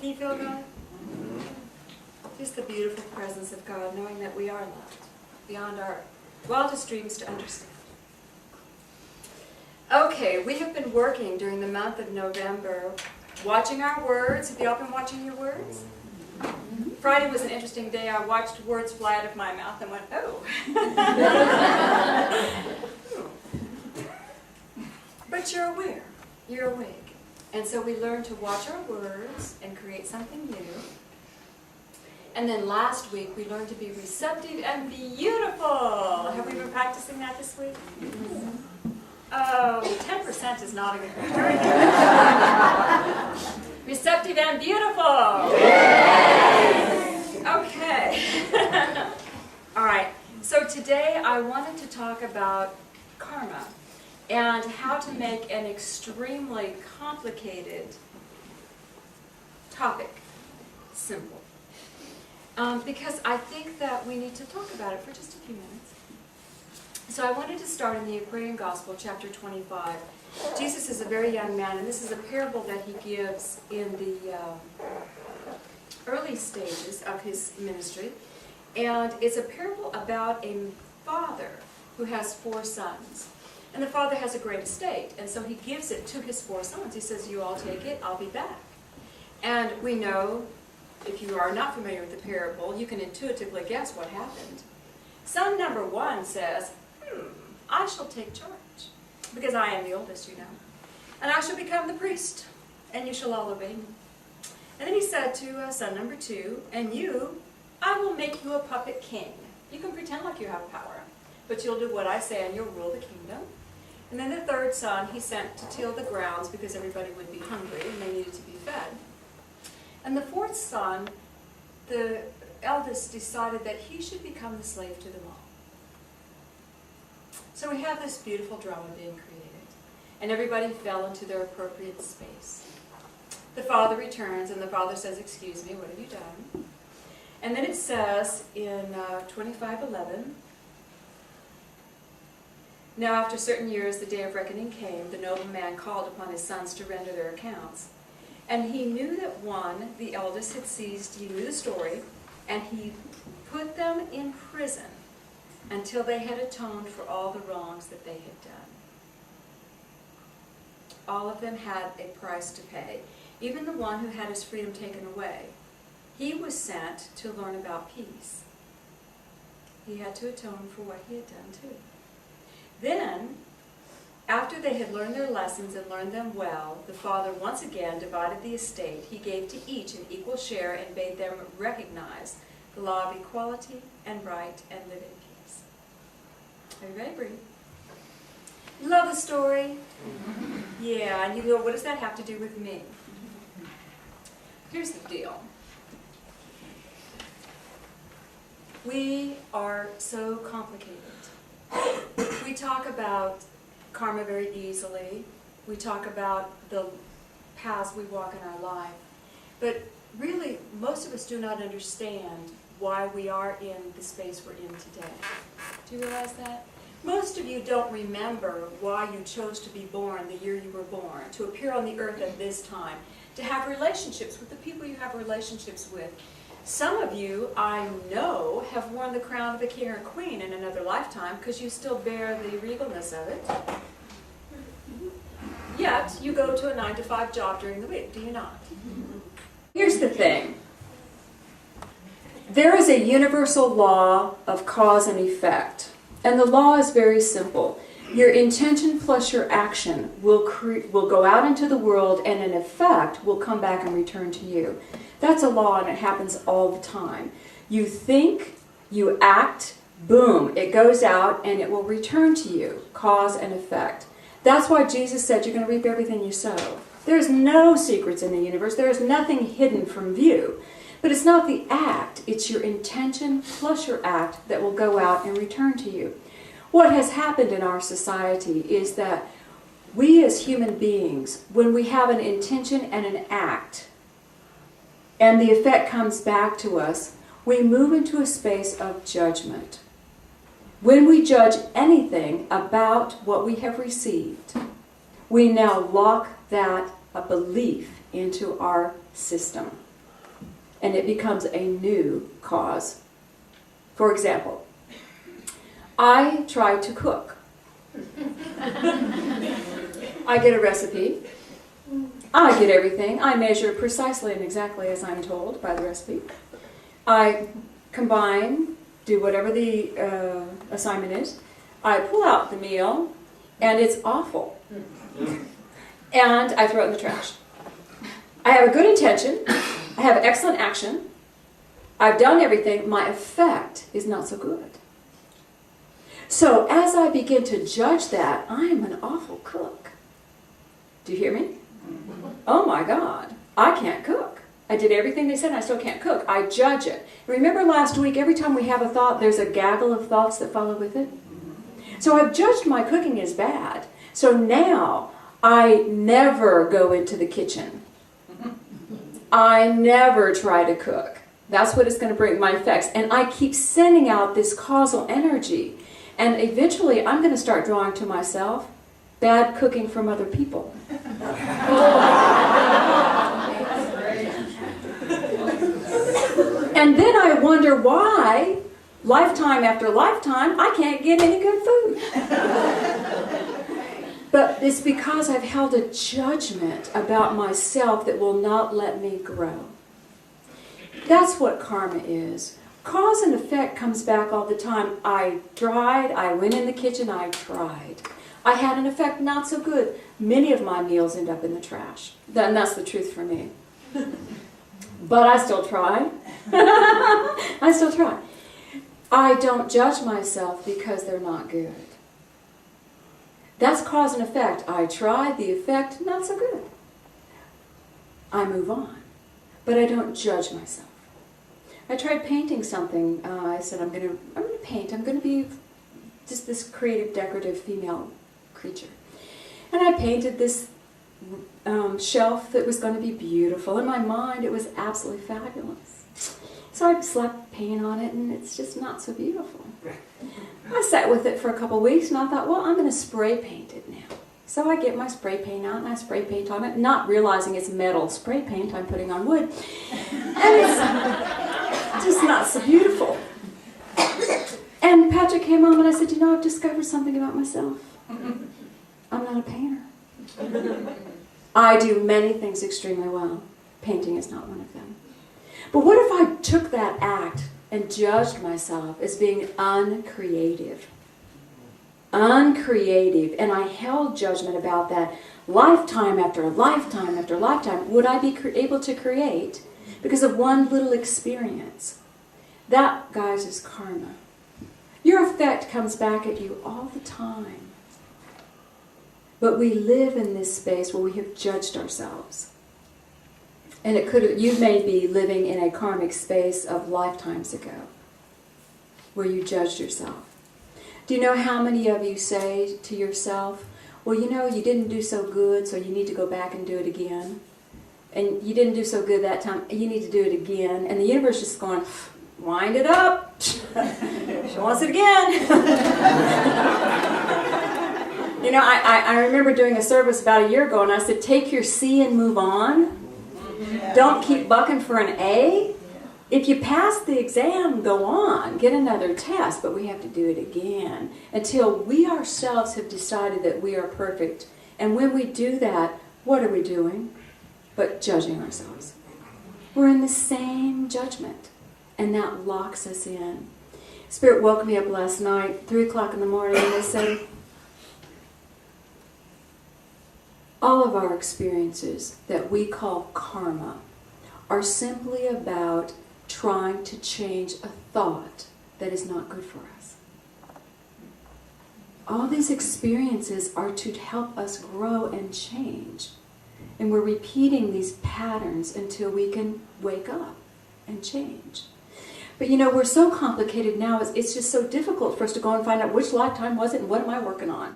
Can you feel God? Just the beautiful presence of God, knowing that we are loved beyond our wildest dreams to understand. Okay, we have been working during the month of November, watching our words. Have you all been watching your words? Friday was an interesting day. I watched words fly out of my mouth and went, oh. But you're aware. You're awake. And so we learned to watch our words and create something new. And then last week we learned to be receptive and beautiful. Have we been practicing that this week? Oh, 10% is not a good majority. Receptive and beautiful. Okay. All right. So today I wanted to talk about karma and how to make an extremely complicated topic simple. Because I think that we need to talk about it for just a few minutes. So I wanted to start in the Aquarian Gospel, chapter 25. Jesus is a very young man, and this is a parable that he gives in the early stages of his ministry. And it's a parable about a father who has 4 sons. And the father has a great estate, and so he gives it to his 4 sons. He says, you all take it, I'll be back. And we know, if you are not familiar with the parable, you can intuitively guess what happened. Son number 1 says, I shall take charge, because I am the oldest, you know. And I shall become the priest, and you shall all obey me. And then he said to son number 2, and you, I will make you a puppet king. You can pretend like you have power, but you'll do what I say, and you'll rule the kingdom. And then the 3rd son he sent to till the grounds, because everybody would be hungry, and they needed to be fed. And the 4th son, the eldest, decided that he should become the slave to them all. So we have this beautiful drama being created, and everybody fell into their appropriate space. The father returns, and the father says, excuse me, what have you done? And then it says in 25:11, now after certain years the day of reckoning came, the noble man called upon his sons to render their accounts. And he knew that one, the eldest, had seized, he knew the story, and he put them in prison until they had atoned for all the wrongs that they had done. All of them had a price to pay. Even the one who had his freedom taken away. He was sent to learn about peace. He had to atone for what he had done too. Then, after they had learned their lessons and learned them well, the father once again divided the estate. He gave to each an equal share and bade them recognize the law of equality and right and live in peace. Everybody breathe. Love the story? Yeah, and you go, what does that have to do with me? Here's the deal. We are so complicated. We talk about karma very easily. We talk about the paths we walk in our life. But really, most of us do not understand why we are in the space we're in today. Do you realize that? Most of you don't remember why you chose to be born the year you were born, to appear on the earth at this time, to have relationships with the people you have relationships with. Some of you, I know, have worn the crown of a king or queen in another lifetime because you still bear the regalness of it. Yet, you go to a 9-to-5 job during the week, do you not? Here's the thing. There is a universal law of cause and effect. And the law is very simple. Your intention plus your action will go out into the world, and an effect will come back and return to you. That's a law, and it happens all the time. You think, you act, boom, it goes out, and it will return to you. Cause and effect. That's why Jesus said you're going to reap everything you sow. There's no secrets in the universe. There is nothing hidden from view. But it's not the act, it's your intention plus your act that will go out and return to you. What has happened in our society is that we as human beings, when we have an intention and an act, and the effect comes back to us, we move into a space of judgment. When we judge anything about what we have received, we now lock that a belief into our system. and it becomes a new cause. For example, I try to cook. I get a recipe. I get everything. I measure precisely and exactly as I'm told by the recipe. I combine, do whatever the assignment is. I pull out the meal, and it's awful. And I throw it in the trash. I have a good intention. I have excellent action. I've done everything. My effect is not so good. So as I begin to judge that, I'm an awful cook. Do you hear me? Oh my God, I can't cook. I did everything they said and I still can't cook. I judge it. Remember last week, every time we have a thought, there's a gaggle of thoughts that follow with it? So I've judged my cooking as bad. So now I never go into the kitchen. I never try to cook. That's what is going to bring my effects. And I keep sending out this causal energy. And eventually I'm going to start drawing to myself bad cooking from other people. And then I wonder why, lifetime after lifetime, I can't get any good food. But it's because I've held a judgment about myself that will not let me grow. That's what karma is. Cause and effect comes back all the time. I tried, I went in the kitchen, I tried. I had an effect not so good. Many of my meals end up in the trash. And that's the truth for me. But I still try. I still try. I don't judge myself because they're not good. That's cause and effect. I tried, the effect, not so good. I move on. But I don't judge myself. I tried painting something. I said, I'm going to paint. I'm going to be just this creative, decorative female creature. And I painted this shelf that was going to be beautiful. In my mind, it was absolutely fabulous. So I slapped paint on it, and it's just not so beautiful. I sat with it for a couple of weeks, and I thought, well, I'm going to spray paint it now. So I get my spray paint out, and I spray paint on it, not realizing it's metal spray paint I'm putting on wood. And it's just not so beautiful. And Patrick came home, and I said, I've discovered something about myself. I'm not a painter. I do many things extremely well. Painting is not one of them. But what if I took that act and judged myself as being uncreative? Uncreative. And I held judgment about that lifetime after lifetime after lifetime. Would I be able to create because of one little experience? That, guys, is karma. Your effect comes back at you all the time. But we live in this space where we have judged ourselves. And you may be living in a karmic space of lifetimes ago, where you judged yourself. Do you know how many of you say to yourself, well, you didn't do so good, so you need to go back and do it again. And you didn't do so good that time, you need to do it again. And the universe is just going, wind it up. She wants it again. I remember doing a service about a year ago, and I said, take your C and move on. Don't keep bucking for an A. If you pass the exam, go on. Get another test, but we have to do it again until we ourselves have decided that we are perfect. And when we do that, what are we doing? But judging ourselves. We're in the same judgment, and that locks us in. Spirit woke me up last night, 3 o'clock in the morning, and they said, all of our experiences that we call karma are simply about trying to change a thought that is not good for us. All these experiences are to help us grow and change. And we're repeating these patterns until we can wake up and change. But we're so complicated now, it's just so difficult for us to go and find out which lifetime was it and what am I working on.